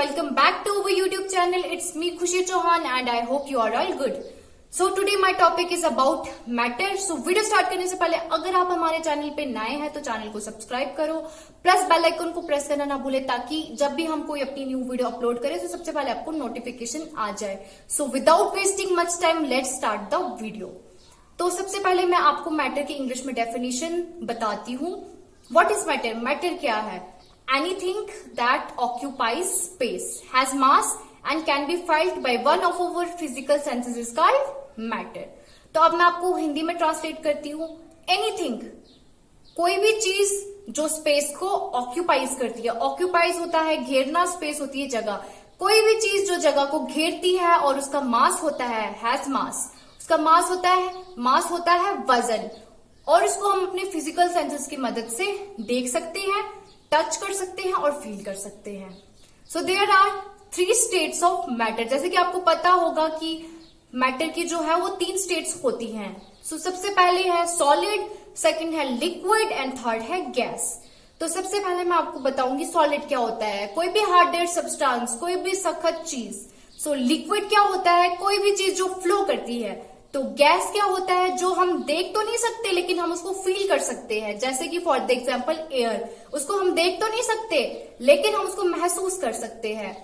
welcome back to our YouTube channel. It's me Khushi Chauhan and I hope you are all good. So today my topic is about matter. So video start करने से पहले अगर आप हमारे channel पे नए हैं तो चैनल को सब्सक्राइब करो, प्लस बेल आइकन को प्रेस करना ना भूले ताकि जब भी हम कोई अपनी न्यू वीडियो अपलोड करें तो सबसे पहले आपको नोटिफिकेशन आ जाए. So without wasting much time let's start the video. तो सबसे पहले मैं आपको मैटर की इंग्लिश में डेफिनेशन बताती हूँ. What is matter? मैटर क्या है? Anything that occupies space, has mass and can be felt by one of our physical senses is called matter. तो अब मैं आपको हिंदी में ट्रांसलेट करती हूँ. एनीथिंग, कोई भी चीज जो स्पेस को ऑक्यूपाइज करती है. ऑक्यूपाइज होता है घेरना, स्पेस होती है जगह. कोई भी चीज जो जगह को घेरती है और उसका मास होता है, हैज मास. उसका मास होता है वजन, और इसको हम अपने फिजिकल सेंसेस की मदद से देख सकते हैं, टच कर सकते हैं और फील कर सकते हैं. So there are 3 states of matter. जैसे कि आपको पता होगा कि मैटर की जो है वो 3 स्टेट्स होती हैं. सो सबसे पहले है सॉलिड, सेकंड है लिक्विड एंड थर्ड है गैस. तो सबसे पहले मैं आपको बताऊंगी सॉलिड क्या होता है. कोई भी हार्डर सब्सटेंस, कोई भी सख्त चीज. सो लिक्विड क्या होता है? कोई भी चीज जो फ्लो करती है. तो गैस क्या होता है? जो हम देख तो नहीं सकते लेकिन हम उसको फील कर सकते हैं. जैसे कि फॉर द एग्जाम्पल एयर, उसको हम देख तो नहीं सकते लेकिन हम उसको महसूस कर सकते हैं.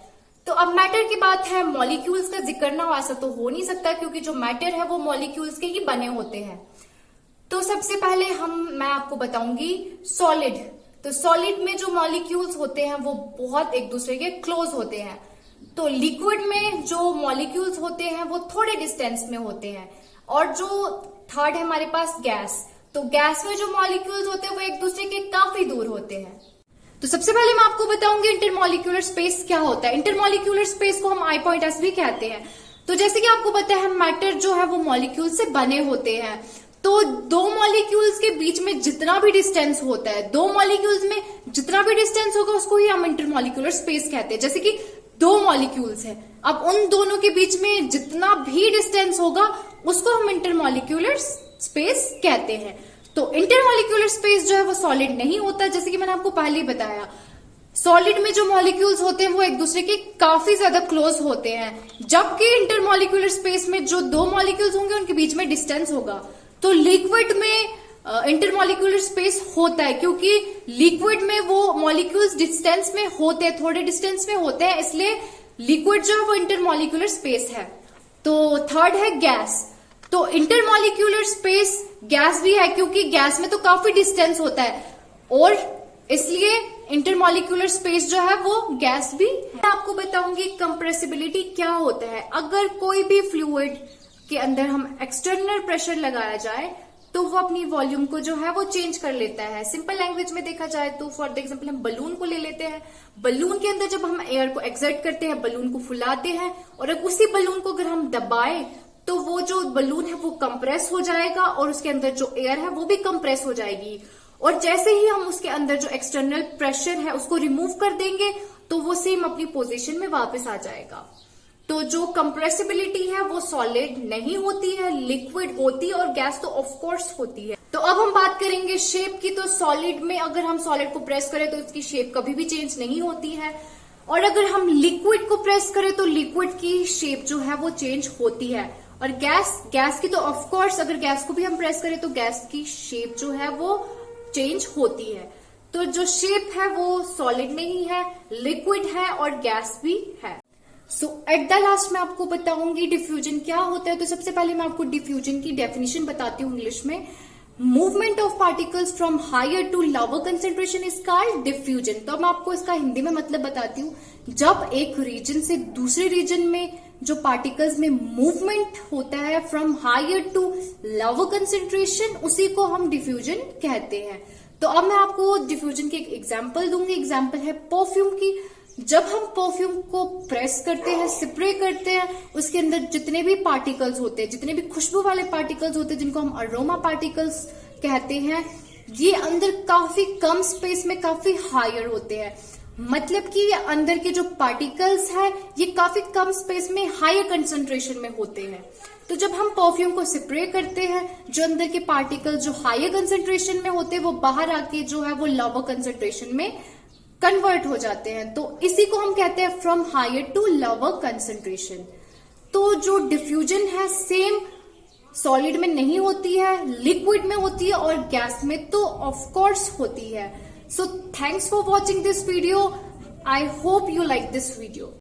तो अब मैटर की बात है. मॉलिक्यूल्स का जिक्र ना ऐसा तो हो नहीं सकता क्योंकि जो मैटर है वो मॉलिक्यूल्स के ही बने होते हैं. तो सबसे पहले मैं आपको बताऊंगी सॉलिड. तो सॉलिड में जो मॉलिक्यूल्स होते हैं वो बहुत एक दूसरे के क्लोज होते हैं. तो लिक्विड में जो मॉलिक्यूल्स होते हैं वो थोड़े डिस्टेंस में होते हैं. और जो थर्ड है हमारे पास गैस. तो गैस में जो मॉलिक्यूल्स होते हैं वो एक दूसरे के काफी दूर होते हैं. तो सबसे पहले मैं आपको बताऊंगी इंटरमॉलिक्यूलर स्पेस क्या होता है. इंटरमॉलिक्यूलर स्पेस को हम आई पॉइंट एस भी कहते हैं. तो जैसे कि आपको पता है मैटर जो है वो मॉलिक्यूल से बने होते हैं. तो 2 मॉलिक्यूल्स के बीच में जितना भी डिस्टेंस होता है, 2 मॉलिक्यूल्स में जितना भी डिस्टेंस होगा उसको ही हम इंटरमॉलिक्यूलर स्पेस कहते हैं. जैसे कि 2 मॉलिक्यूल्स हैं, अब उन दोनों के बीच में जितना भी डिस्टेंस होगा उसको हम इंटरमॉलिक्यूलर स्पेस कहते हैं. तो इंटरमॉलिक्यूलर स्पेस जो है वो सॉलिड नहीं होता. जैसे कि मैंने आपको पहले ही बताया, सॉलिड में जो मॉलिक्यूल्स होते हैं वो एक दूसरे के काफी ज्यादा क्लोज होते हैं, जबकि इंटरमॉलिक्यूलर स्पेस में जो 2 मॉलिक्यूल्स होंगे उनके बीच में डिस्टेंस होगा. तो लिक्विड में इंटरमॉलिक्यूलर स्पेस होता है क्योंकि लिक्विड में वो मॉलिक्यूल्स डिस्टेंस में होते हैं, थोड़े डिस्टेंस में होते हैं, इसलिए लिक्विड जो है वो इंटरमॉलिक्यूलर स्पेस है. तो थर्ड है गैस. तो इंटरमॉलिक्यूलर स्पेस गैस भी है क्योंकि गैस में तो काफी डिस्टेंस होता है और इसलिए इंटरमॉलिक्यूलर स्पेस जो है वो गैस भी है. मैं आपको बताऊंगी कंप्रेसिबिलिटी क्या होता है. अगर कोई भी फ्लूइड के अंदर हम एक्सटर्नल प्रेशर लगाया जाए तो वो अपनी वॉल्यूम को जो है वो चेंज कर लेता है. सिंपल लैंग्वेज में देखा जाए तो फॉर द एग्जांपल हम बलून को ले लेते हैं. बलून के अंदर जब हम एयर को एक्सर्ट करते हैं, बलून को फुलाते हैं, और अब उसी बलून को अगर हम दबाएं तो वो जो बलून है वो कंप्रेस हो जाएगा और उसके अंदर जो एयर है वो भी कंप्रेस हो जाएगी. और जैसे ही हम उसके अंदर जो एक्सटर्नल प्रेशर है उसको रिमूव कर देंगे तो वो सेम अपनी पोजीशन में वापस आ जाएगा. तो जो कंप्रेसिबिलिटी है वो सॉलिड नहीं होती है, लिक्विड होती है, और गैस तो ऑफ कोर्स होती है. तो अब हम बात करेंगे शेप की. तो सॉलिड में अगर हम सॉलिड को प्रेस करें तो उसकी शेप कभी भी चेंज नहीं होती है, और अगर हम लिक्विड को प्रेस करें तो लिक्विड की शेप जो है वो चेंज होती है. और गैस की तो ऑफ कोर्स अगर गैस को भी हम प्रेस करें तो गैस की शेप जो है वो चेंज होती है. तो जो शेप है वो सॉलिड नहीं है, लिक्विड है और गैस भी है. सो एट द लास्ट मैं आपको बताऊंगी डिफ्यूजन क्या होता है. तो सबसे पहले मैं आपको डिफ्यूजन की डेफिनेशन बताती हूँ इंग्लिश में. Movement of particles from higher to lower concentration is called diffusion. तो अब मैं आपको इसका हिंदी में मतलब बताती हूँ. जब एक रीजन से दूसरे रीजन में जो पार्टिकल्स में मूवमेंट होता है from higher to lower concentration, उसी को हम डिफ्यूजन कहते हैं. तो अब मैं आपको डिफ्यूजन की एक एग्जाम्पल दूंगी. एग्जाम्पल है परफ्यूम की. जब हम परफ्यूम को प्रेस करते हैं, स्प्रे करते हैं, उसके अंदर जितने भी पार्टिकल्स होते हैं, जितने भी खुशबू वाले पार्टिकल्स होते हैं जिनको हम अरोमा पार्टिकल्स कहते हैं, ये अंदर काफी कम स्पेस में काफी हायर होते हैं. मतलब कि ये अंदर के जो पार्टिकल्स है ये काफी कम स्पेस में हायर कंसंट्रेशन में होते हैं. तो जब हम परफ्यूम को स्प्रे करते हैं, जो अंदर के पार्टिकल्स जो हायर कंसंट्रेशन में होते हैं वो बाहर आके जो है वो लोअर कंसंट्रेशन में कन्वर्ट हो जाते हैं। तो इसी को हम कहते हैं from higher to lower concentration. तो जो डिफ्यूजन है सेम सॉलिड में नहीं होती है, लिक्विड में होती है और गैस में तो ऑफ कोर्स होती है। So thanks for watching this video. I hope you like this video.